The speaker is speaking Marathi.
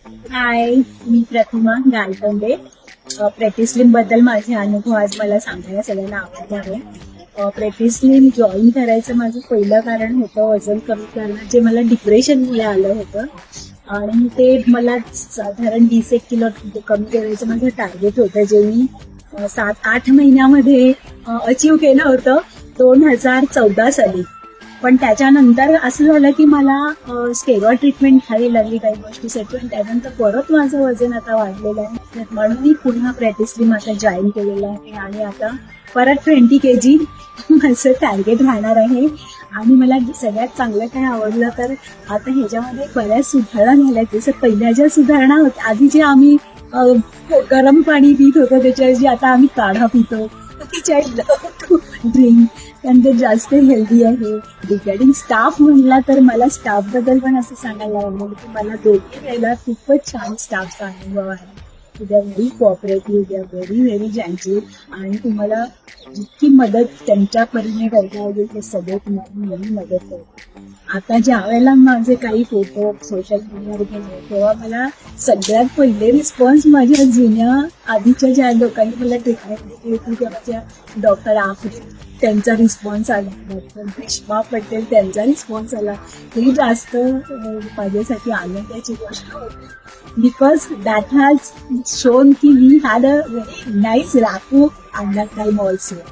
हाय, मी प्रतिमा गालतंडे. प्रेटिस्लिम बद्दल माझे अनुभव आज मला सांगायला सगळ्यांना आवडणार आहे. प्रेटिस्लिम जॉईन करायचं माझं पहिलं कारण होतं वजन कमी करणं, जे मला डिप्रेशनमुळे आलं होतं आणि ते मला साधारण 20-1 किलो कमी करायचं माझं टार्गेट होतं, जे मी 7-8 महिन्यामध्ये अचीव केलं होतं 2014 साली. पण त्याच्यानंतर असं झालं की मला स्टेरॉइड ट्रीटमेंट घ्यावी लागली काही गोष्टीसाठी आणि त्यानंतर परत माझं वजन आता वाढलेलं आहे. म्हणून मी पुन्हा प्रॅक्टिसली आता जॉईन केलेलं आहे आणि आता परत 20 kg माझं टार्गेट राहणार आहे. आणि मला सगळ्यात चांगलं काय आवडलं तर आता ह्याच्यामध्ये बऱ्याच सुधारणा झाल्या. जसं पहिल्या ज्या सुधारणा होत्या, आधी जे आम्ही गरम पाणी पित होतो त्याच्याऐवजी आता आम्ही काढा पितो. ड्रिंक आणि ते जास्त हेल्दी आहे. रिगार्डिंग स्टाफ म्हणला तर मला स्टाफ बद्दल पण असं सांगायला आवडेल की मला दोघी वेळेला खूपच छान स्टाफचा अनुभव आहे. They are very cooperative, they are very very gentle आणि तुम्हाला जितकी मदत त्यांच्या परीने करता येईल ते सगळे तुम्हाला मदत करतात. आता ज्या वेळेला माझे काही फोटो सोशल मीडियावर गेले तेव्हा मला सगळ्यात पहिले रिस्पॉन्स माझ्या जुन्या आधीच्या ज्या लोकांनी मला ट्रीटमेंट दिली होती तेव्हाच्या डॉक्टर आफरी त्यांचा रिस्पॉन्स आला, डॉक्टर ग्रीष्मा पटेल त्यांचा रिस्पॉन्स आला. हे जास्त माझ्यासाठी आनंदाची गोष्ट होती, बिकॉज दॅट हॅज शोन की we had a very nice rapport at that time also.